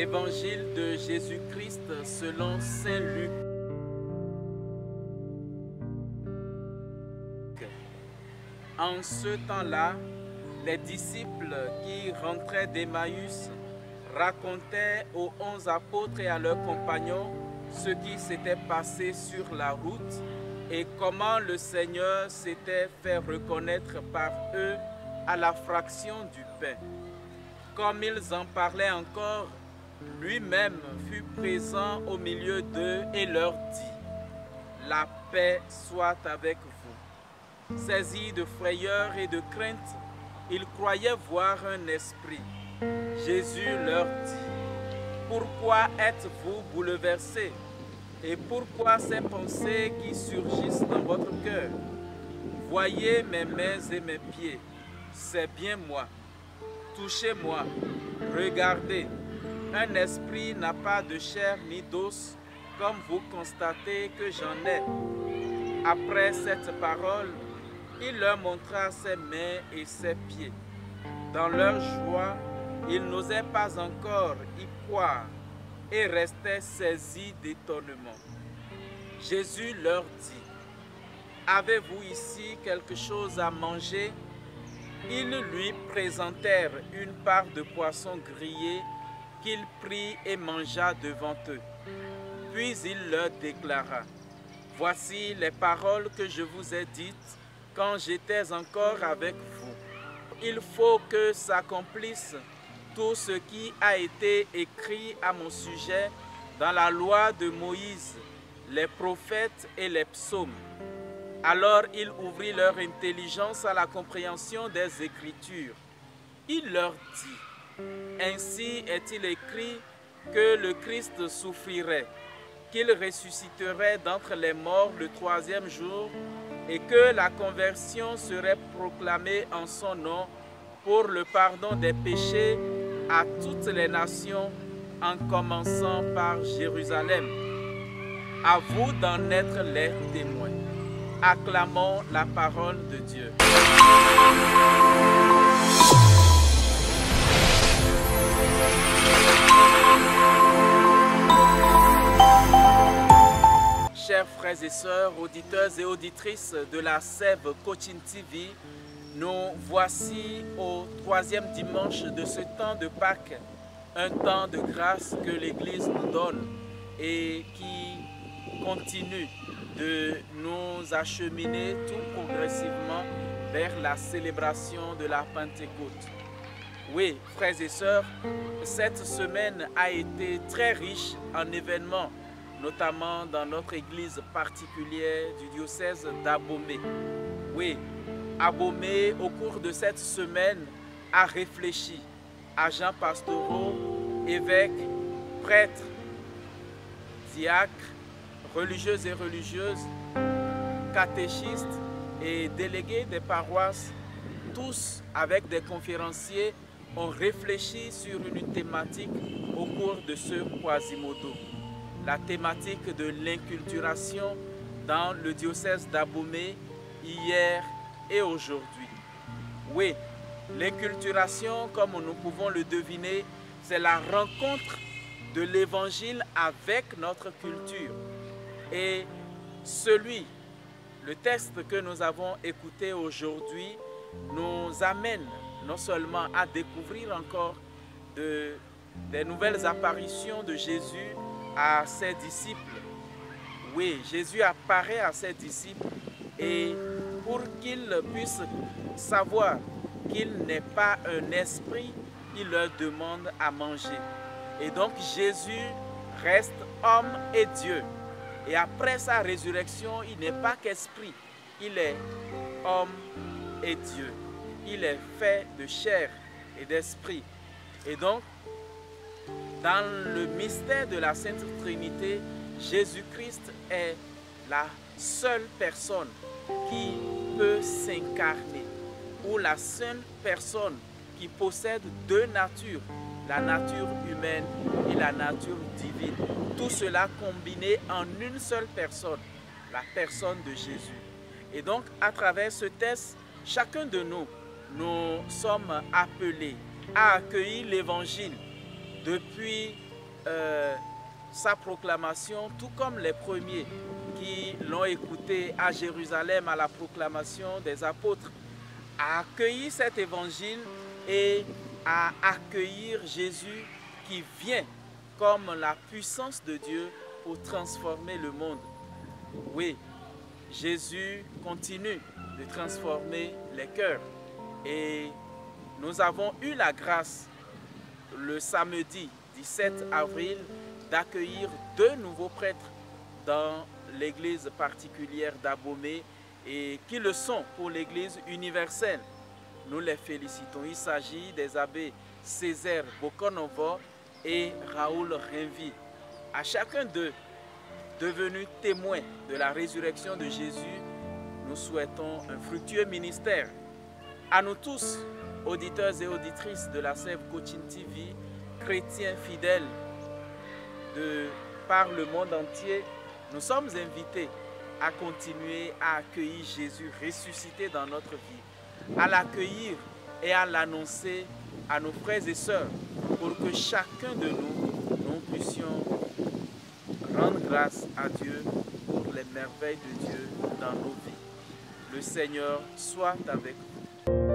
Évangile de Jésus-Christ selon saint Luc. En ce temps-là, les disciples qui rentraient d'Emmaüs racontaient aux 11 apôtres et à leurs compagnons ce qui s'était passé sur la route et comment le Seigneur s'était fait reconnaître par eux à la fraction du pain. Comme ils en parlaient encore, lui-même fut présent au milieu d'eux et leur dit : La paix soit avec vous. Saisis de frayeur et de crainte, ils croyaient voir un esprit. Jésus leur dit : Pourquoi êtes-vous bouleversés? Et pourquoi ces pensées qui surgissent dans votre cœur? Voyez mes mains et mes pieds, c'est bien moi. Touchez-moi, regardez. Un esprit n'a pas de chair ni d'os, comme vous constatez que j'en ai. Après cette parole, il leur montra ses mains et ses pieds. Dans leur joie, ils n'osaient pas encore y croire et restaient saisis d'étonnement. Jésus leur dit : Avez-vous ici quelque chose à manger? Ils lui présentèrent une part de poisson grillé qu'il prit et mangea devant eux. Puis il leur déclara : Voici les paroles que je vous ai dites quand j'étais encore avec vous. Il faut que s'accomplisse tout ce qui a été écrit à mon sujet dans la loi de Moïse, les prophètes et les psaumes. Alors il ouvrit leur intelligence à la compréhension des Écritures. Il leur dit : Ainsi est-il écrit que le Christ souffrirait, qu'il ressusciterait d'entre les morts le troisième jour et que la conversion serait proclamée en son nom pour le pardon des péchés à toutes les nations, en commençant par Jérusalem. À vous d'en être les témoins. Acclamons la parole de Dieu. Chers frères et sœurs, auditeurs et auditrices de la Sève Coaching TV, nous voici au 3e dimanche de ce temps de Pâques, un temps de grâce que l'Église nous donne et qui continue de nous acheminer tout progressivement vers la célébration de la Pentecôte. Oui, frères et sœurs, cette semaine a été très riche en événements, notamment dans notre église particulière du diocèse d'Abomey. Oui, Abomey, au cours de cette semaine, a réfléchi. Agents pastoraux, évêques, prêtres, diacres, religieuses et religieuses, catéchistes et délégués des paroisses, tous avec des conférenciers, ont réfléchi sur une thématique au cours de ce Quasimodo. La thématique de l'inculturation dans le diocèse d'Abomey hier et aujourd'hui. Oui, l'inculturation, comme nous pouvons le deviner, c'est la rencontre de l'évangile avec notre culture. Et le texte que nous avons écouté aujourd'hui nous amène non seulement à découvrir encore des nouvelles apparitions de Jésus à ses disciples. Oui, Jésus apparaît à ses disciples et pour qu'ils puissent savoir qu'il n'est pas un esprit, il leur demande à manger. Et donc Jésus reste homme et Dieu. Et après sa résurrection, il n'est pas qu'esprit, il est homme et Dieu. Il est fait de chair et d'esprit. Et donc, dans le mystère de la Sainte Trinité, Jésus-Christ est la seule personne qui peut s'incarner, ou la seule personne qui possède deux natures, la nature humaine et la nature divine. Tout cela combiné en une seule personne, la personne de Jésus. Et donc, à travers ce texte, chacun de nous sommes appelés à accueillir l'Évangile depuis sa proclamation, tout comme les premiers qui l'ont écouté à Jérusalem à la proclamation des apôtres, à accueillir cet évangile et à accueillir Jésus qui vient comme la puissance de Dieu pour transformer le monde. Oui, Jésus continue de transformer les cœurs et nous avons eu la grâce le samedi 17 avril d'accueillir 2 nouveaux prêtres dans l'église particulière d'Abomey et qui le sont pour l'église universelle. Nous les félicitons. Il s'agit des abbés Césaire Bokonovo et Raoul Renvi. À chacun d'eux, devenus témoins de la résurrection de Jésus, nous souhaitons un fructueux ministère. À nous tous, auditeurs et auditrices de la Sève Cochin TV, chrétiens fidèles par le monde entier, nous sommes invités à continuer à accueillir Jésus ressuscité dans notre vie, à l'accueillir et à l'annoncer à nos frères et sœurs pour que chacun de nous puissions rendre grâce à Dieu pour les merveilles de Dieu dans nos vies. Le Seigneur soit avec vous.